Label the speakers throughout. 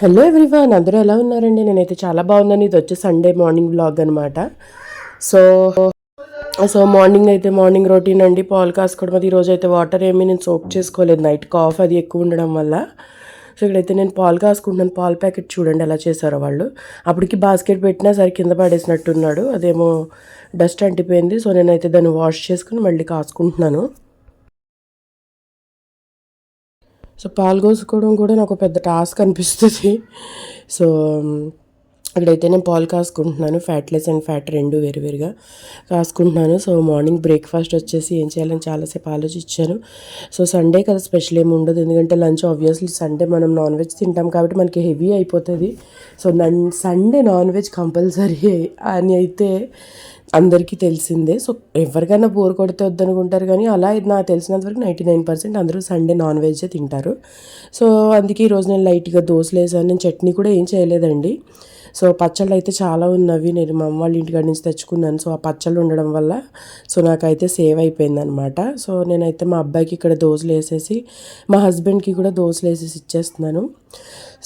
Speaker 1: Hello everyone, అందరూ ఎలా ఉన్నారండి? నేనైతే చాలా బాగున్నాను. ఇది వచ్చి సండే మార్నింగ్ వ్లాగ్ అనమాట. సో సో మార్నింగ్ రొటీన్ అండి. పాలు కాసుకోవడం అది. ఈరోజు అయితే వాటర్ ఏమీ నేను సోక్ చేసుకోలేదు, నైట్ కాఫ్ అది ఎక్కువ ఉండడం వల్ల. సో ఇక్కడైతే నేను పాలు కాసుకుంటున్నాను. పాలు ప్యాకెట్ చూడండి ఎలా చేశారో వాళ్ళు. అప్పటికి బాస్కెట్ పెట్టినా సరే కింద పడేసినట్టున్నాడు, అదేమో డస్ట్ అంటిపోయింది. సో నేనైతే దాన్ని వాష్ చేసుకుని మళ్ళీ కాసుకుంటున్నాను. సో పాలు కోసుకోవడం కూడా నాకు పెద్ద టాస్క్ అనిపిస్తుంది. సో అక్కడైతే నేను పాలు కాసుకుంటున్నాను, ఫ్యాట్లెస్ అండ్ ఫ్యాట్ రెండు వేరువేరుగా కాసుకుంటున్నాను. సో మార్నింగ్ బ్రేక్ఫాస్ట్ వచ్చేసి ఏం చేయాలని చాలాసేపు ఆలోచించాను. సో సండే కదా, స్పెషల్ ఏమి ఉండదు, ఎందుకంటే లంచ్ ఆబ్వియస్లీ సండే మనం నాన్ వెజ్ తింటాం కాబట్టి మనకి హెవీ అయిపోతుంది. So Sunday non veg compulsory అని అయితే అందరికీ తెలిసిందే. సో ఎవరికైనా బోర్ కొడితే వద్దనుకుంటారు, కానీ అలా నాకు తెలిసినంత వరకు 99% అందరూ సండే నాన్ వెజ్ తింటారు. సో అందుకే ఈరోజు నేను లైట్గా దోశలు వేసాను. నేను చట్నీ కూడా ఏం చేయలేదండి. సో పచ్చళ్ళు అయితే చాలా ఉన్నవి, నేను మా అమ్మ వాళ్ళ ఇంటికాడ నుంచి తెచ్చుకున్నాను. సో ఆ పచ్చళ్ళు ఉండడం వల్ల సో నాకైతే సేవ్ అయిపోయిందనమాట. సో నేనైతే మా అబ్బాయికి ఇక్కడ దోశలు వేసేసి మా హస్బెండ్కి కూడా దోశలు వేసేసి ఇచ్చేస్తున్నాను.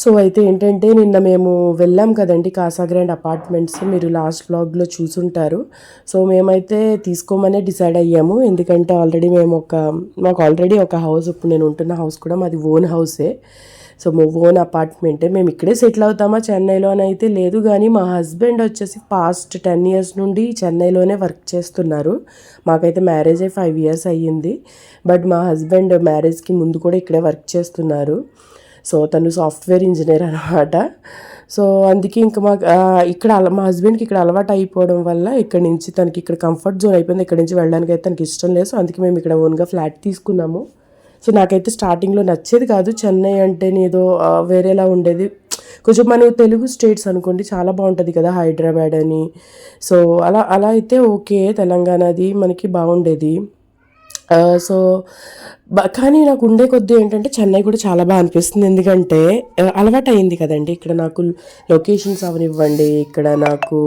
Speaker 1: సో అయితే ఏంటంటే నిన్న మేము వెళ్ళాం కదండి కాసాగ్రాండ్ అపార్ట్మెంట్స్, మీరు లాస్ట్ వ్లాగ్లో చూసుంటారు. సో మేమైతే తీసుకోమనే డిసైడ్ అయ్యాము, ఎందుకంటే మాకు ఆల్రెడీ ఒక హౌస్, ఇప్పుడు నేను ఉంటున్న హౌస్ కూడా మాది ఓన్ హౌసే. సో మా ఓన్ అపార్ట్మెంటే. మేము ఇక్కడే సెటిల్ అవుతామా చెన్నైలో అని అయితే లేదు, కానీ మా హస్బెండ్ వచ్చేసి పాస్ట్ 10 years నుండి చెన్నైలోనే వర్క్ చేస్తున్నారు. మాకైతే మ్యారేజ్ అయ్యి 5 years అయ్యింది, బట్ మా హస్బెండ్ మ్యారేజ్కి ముందు కూడా ఇక్కడే వర్క్ చేస్తున్నారు. సో తను సాఫ్ట్వేర్ ఇంజనీర్ అనమాట. సో అందుకే ఇంకా ఇక్కడ మా హస్బెండ్కి ఇక్కడ అలవాటు అయిపోవడం వల్ల ఇక్కడ నుంచి తనకి ఇక్కడ కంఫర్ట్ జోన్ అయిపోయింది. ఇక్కడ నుంచి వెళ్ళడానికి అయితే తనకి ఇష్టం లేదు. సో అందుకే మేము ఇక్కడ ఓన్గా ఫ్లాట్ తీసుకున్నాము. సో నాకైతే స్టార్టింగ్లో నచ్చేది కాదు, చెన్నై అంటేనే ఏదో వేరేలా ఉండేది. కొంచెం మన తెలుగు స్టేట్స్ అనుకోండి చాలా బాగుంటుంది కదా, హైదరాబాద్ అని. సో అలా అలా అయితే ఓకే, తెలంగాణది మనకి బాగుండేది. సో కానీ నాకు ఉండే కొద్దీ ఏంటంటే చెన్నై కూడా చాలా బాగా అనిపిస్తుంది, ఎందుకంటే అలవాటు అయింది కదండి. ఇక్కడ నాకు లొకేషన్స్ అవనివ్వండి, ఇక్కడ నాకు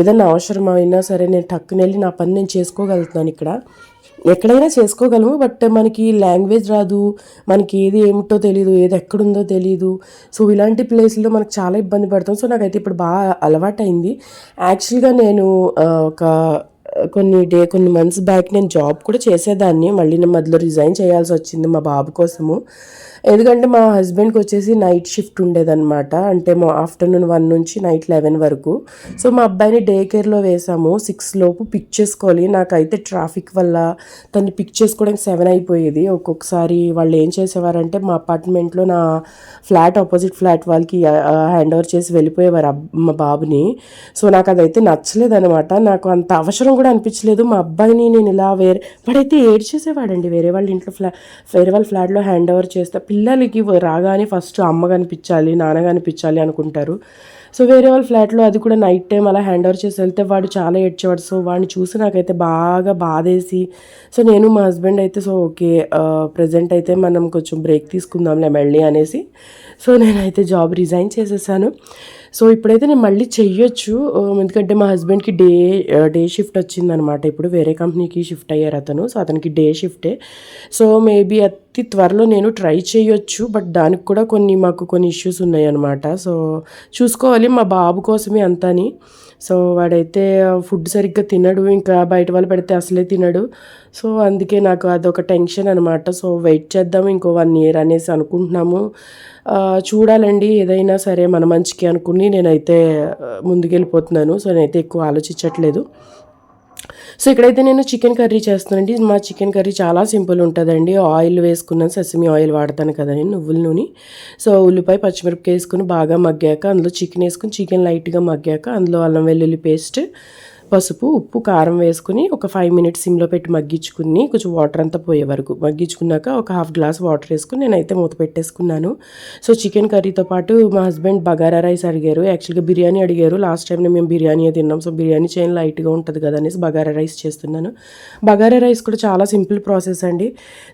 Speaker 1: ఏదైనా అవసరమైనా సరే నేను టక్కున వెళ్ళి నా పని నేను చేసుకోగలుగుతున్నాను. ఇక్కడ ఎక్కడైనా చేసుకోగలము, బట్ మనకి లాంగ్వేజ్ రాదు, మనకి ఏది ఏమిటో తెలియదు, ఏది ఎక్కడుందో తెలియదు. సో ఇలాంటి ప్లేస్లో మనకు చాలా ఇబ్బంది పడతాం. సో నాకైతే ఇప్పుడు బాగా అలవాటైంది. యాక్చువల్గా నేను ఒక కొన్ని మంత్స్ బ్యాక్ నేను జాబ్ కూడా చేసేదాన్ని, మళ్ళీ నేను మధ్యలో రిజైన్ చేయాల్సి వచ్చింది మా బాబు కోసము. ఎందుకంటే మా హస్బెండ్కి వచ్చేసి నైట్ షిఫ్ట్ ఉండేదన్నమాట, అంటే మా ఆఫ్టర్నూన్ 1 నుంచి నైట్ 11 వరకు. సో మా అబ్బాయిని డే కేర్లో వేసాము, 6 లోపు పిక్ చేసుకోవాలి. నాకైతే ట్రాఫిక్ వల్ల తను పిక్ చేసుకోవడానికి 7 అయిపోయేది. ఒక్కొక్కసారి వాళ్ళు ఏం చేసేవారంటే మా అపార్ట్మెంట్లో నా ఆపోజిట్ ఫ్లాట్ వాళ్ళకి హ్యాండ్ ఓవర్ చేసి వెళ్ళిపోయేవారు మా బాబుని. సో నాకు అదైతే నచ్చలేదనమాట, నాకు అంత అవసరం కూడా అనిపించలేదు. మా అబ్బాయిని నేను ఇలా వాడైతే ఏడ్చేసేవాడండి, వేరే వాళ్ళ ఫ్లాట్లో హ్యాండ్ ఓవర్ చేస్తే. పిల్లలకి రాగానే ఫస్ట్ అమ్మ కనిపించాలి, నాన్న కనిపించాలి అనుకుంటారు. సో వేరే వాళ్ళ ఫ్లాట్లో అది కూడా నైట్ టైం అలా హ్యాండ్ ఓవర్ చేసి వెళ్తే వాడు చాలా ఏడ్చేవాడు. సో వాడిని చూసి నాకైతే బాగా బాధేసి, సో నేను మా హస్బెండ్ అయితే సో ఓకే ప్రజెంట్ అయితే మనం కొంచెం బ్రేక్ తీసుకుందాంలే మళ్ళీ అనేసి, సో నేనైతే జాబ్ రిజైన్ చేసేసాను. సో ఇప్పుడైతే నేను మళ్ళీ చెయ్యొచ్చు, ఎందుకంటే మా హస్బెండ్కి డే షిఫ్ట్ వచ్చిందనమాట. ఇప్పుడు వేరే కంపెనీకి షిఫ్ట్ అయ్యారు అతను. సో అతనికి డే షిఫ్టే. సో మేబీ అతి త్వరలో నేను ట్రై చేయొచ్చు, బట్ దానికి కూడా మాకు కొన్ని ఇష్యూస్ ఉన్నాయన్నమాట. సో చూసుకోవాలి, మా బాబు కోసమే అంతాని. సో వాడైతే ఫుడ్ సరిగ్గా తినడు, ఇంకా బయట వాళ్ళు పెడితే అసలే తినడు. సో అందుకే నాకు అదొక టెన్షన్ అనమాట. సో వెయిట్ చేద్దాము, ఇంకో 1 year అనేసి అనుకుంటున్నాము. చూడాలండి, ఏదైనా సరే మన మంచికి అనుకుని నేనైతే ముందుకెళ్ళిపోతున్నాను. సో నేనైతే ఎక్కువ ఆలోచించట్లేదు. సో ఇక్కడైతే నేను చికెన్ కర్రీ చేస్తానండి. మా చికెన్ కర్రీ చాలా సింపుల్ ఉంటుందండి. ఆయిల్ వేసుకున్నాను, సెసమి ఆయిల్ వాడతాను కదా నేను, నువ్వుల నూనె. సో ఉల్లిపాయ పచ్చిమిరపకాయ వేసుకుని బాగా మగ్గాక అందులో చికెన్ వేసుకుని, చికెన్ లైట్గా మగ్గాక అందులో అల్లం వెల్లుల్లి పేస్ట్, పసుపు, ఉప్పు, కారం వేసుకుని ఒక 5 minutes సిమ్లో పెట్టి మగ్గించుకుని కొంచెం వాటర్ అంతా పోయే వరకు మగ్గించుకున్నాక ఒక 1/2 glass వాటర్ వేసుకుని నేనైతే మూత పెట్టేసుకున్నాను. సో చికెన్ కర్రీతో పాటు మా హస్బెండ్ బగారా రైస్ అడిగారు, యాక్చువల్గా బిర్యానీ అడిగారు. లాస్ట్ టైం మేము బిర్యానీ తిన్నాం, సో బిర్యానీ చేయని లైట్గా ఉంటుంది కదా అనేసి బగారా రైస్ చేస్తున్నాను. బగారా రైస్ కూడా చాలా సింపుల్ ప్రాసెస్ అండి.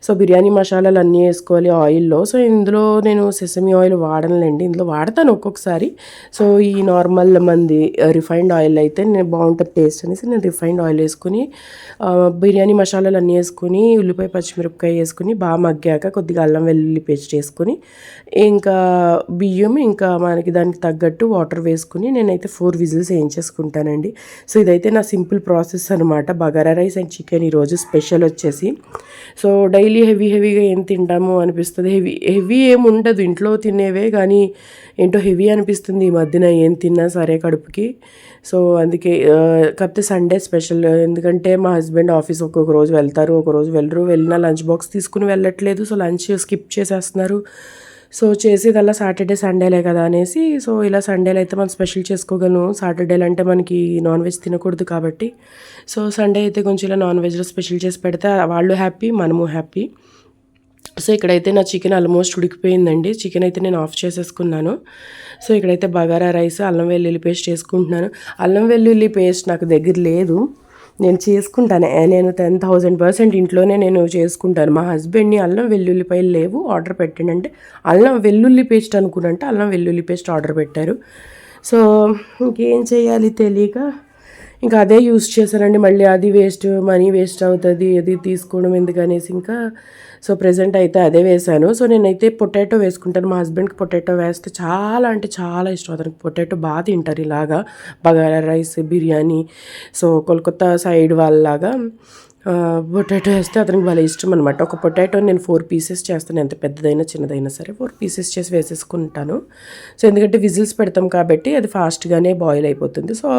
Speaker 1: సో బిర్యానీ మసాలాలు అన్నీ వేసుకోవాలి ఆయిల్లో. సో ఇందులో నేను సెసమి ఆయిల్ వాడనులేండి, ఇందులో వాడతాను ఒక్కొక్కసారి. సో ఈ నార్మల్ మంది రిఫైన్డ్ ఆయిల్ అయితే నేను బాగుంటుంది, టేస్ట్ అనేసి నేను రిఫైన్డ్ ఆయిల్ వేసుకుని బిర్యానీ మసాలాలు అన్నీ వేసుకుని ఉల్లిపాయ పచ్చిమిరపకాయ వేసుకుని బాగా మగ్గాక కొద్దిగా అల్లం వెల్లుల్లి పేస్ట్ వేసుకుని ఇంకా బియ్యం ఇంకా మనకి దానికి తగ్గట్టు వాటర్ వేసుకుని నేనైతే 4 విజిల్స్ వేయించేసుకుంటానండి. సో ఇదైతే నా సింపుల్ ప్రాసెస్ అనమాట. బగారా రైస్ అండ్ చికెన్ ఈరోజు స్పెషల్ వచ్చేసి. సో డైలీ హెవీగా ఏం తింటాము అనిపిస్తుంది. హెవీ ఏమి ఉండదు, ఇంట్లో తినేవే, కానీ ఏంటో హెవీ అనిపిస్తుంది ఈ మధ్యన ఏం తిన్నా సరే కడుపుకి. సో అందుకే కాకపోతే సండే స్పెషల్, ఎందుకంటే మా హస్బెండ్ ఆఫీస్ ఒక్కొక్క రోజు వెళ్తారు, ఒక రోజు వెళ్ళరు. వెళ్ళినా లంచ్ బాక్స్ తీసుకుని వెళ్ళట్లేదు, సో లంచ్ స్కిప్ చేసేస్తున్నారు. సో చేసేదల్లా సాటర్డే సండేలే కదా అనేసి, సో ఇలా సండేలు అయితే మనం స్పెషల్ చేసుకోగలను. సాటర్డేలు అంటే మనకి నాన్ వెజ్ తినకూడదు కాబట్టి, సో సండే అయితే కొంచెం ఇలా నాన్ వెజ్లో స్పెషల్ చేసి పెడితే వాళ్ళు హ్యాపీ, మనము హ్యాపీ. సో ఇక్కడైతే నా చికెన్ ఆల్మోస్ట్ ఉడికిపోయిందండి. చికెన్ అయితే నేను ఆఫ్ చేసేసుకున్నాను. సో ఇక్కడైతే బగారా రైస్, అల్లం వెల్లుల్లి పేస్ట్ చేసుకుంటున్నాను. అల్లం వెల్లుల్లి పేస్ట్ నాకు దగ్గర లేదు, నేను చేసుకుంటాను. నేను 10,000% ఇంట్లోనే నేను చేసుకుంటాను. మా హస్బెండ్ని అల్లం వెల్లుల్లిపాయలు లేవు ఆర్డర్ పెట్టండి, అల్లం వెల్లుల్లి పేస్ట్ అనుకున్నంటే అల్లం వెల్లుల్లి పేస్ట్ ఆర్డర్ పెట్టారు. సో ఇంకేం చేయాలి తెలియక ఇంకా అదే యూస్ చేశానండి. మళ్ళీ అది వేస్ట్, మనీ వేస్ట్ అవుతుంది, అది తీసుకోవడం ఎందుకనేసి ఇంకా సో ప్రెజెంట్ అయితే అదే వేసాను. సో నేనైతే పొటాటో వేసుకుంటాను. మా హస్బెండ్కి పొటాటో వేస్తే చాలా అంటే చాలా ఇష్టం. అతనికి పొటాటో బాగా తింటారు ఇలాగా bagara rice, biryani. So Kolkata side వాళ్ళలాగా పొటాటో వేస్తే అతనికి భలే ఇష్టం అనమాట. ఒక పొటాటో నేను 4 పీసెస్ చేస్తాను, ఎంత పెద్దదైనా చిన్నదైనా సరే 4 పీసెస్ చేసి వేసేసుకుంటాను. సో ఎందుకంటే విజిల్స్ పెడతాం కాబట్టి అది ఫాస్ట్గానే బాయిల్ అయిపోతుంది. సో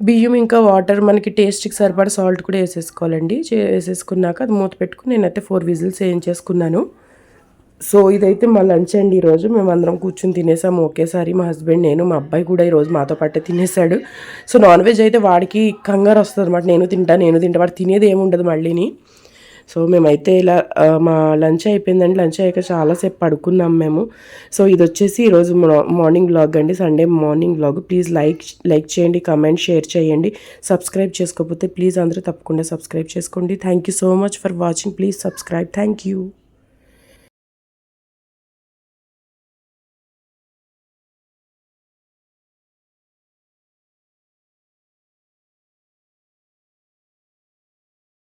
Speaker 1: బియ్యం ఇంకా వాటర్ మనకి టేస్ట్కి సరిపడా సాల్ట్ కూడా వేసేసుకోవాలండి. వేసేసుకున్నాక అది మూత పెట్టుకుని నేనైతే 4 విజిల్స్ వేయించేసుకున్నాను. సో ఇదైతే మా లంచ్ అండి. ఈరోజు మేమందరం కూర్చొని తినేసాము ఒకేసారి. మా హస్బెండ్, నేను, మా అబ్బాయి కూడా ఈరోజు మాతో పాటే తినేసాడు. సో నాన్ వెజ్ అయితే వాడికి కంగారు వస్తుంది అనమాట. నేను తింటా వాడు తినేది ఏముండదు మళ్ళీని. సో మేమైతే ఇలా మా లంచ్ అయిపోయిందండి. లంచ్ అయ్యాక చాలాసేపు పడుకున్నాం మేము. సో ఇది వచ్చేసి ఈరోజు మార్నింగ్ వ్లాగ్ అండి, Sunday morning vlog. Please like చేయండి, కమెంట్, షేర్ చేయండి. సబ్స్క్రైబ్ చేసుకోకపోతే ప్లీజ్ అందరూ తప్పకుండా సబ్స్క్రైబ్ చేసుకోండి. Thank you so much for watching. Please subscribe. Thank you.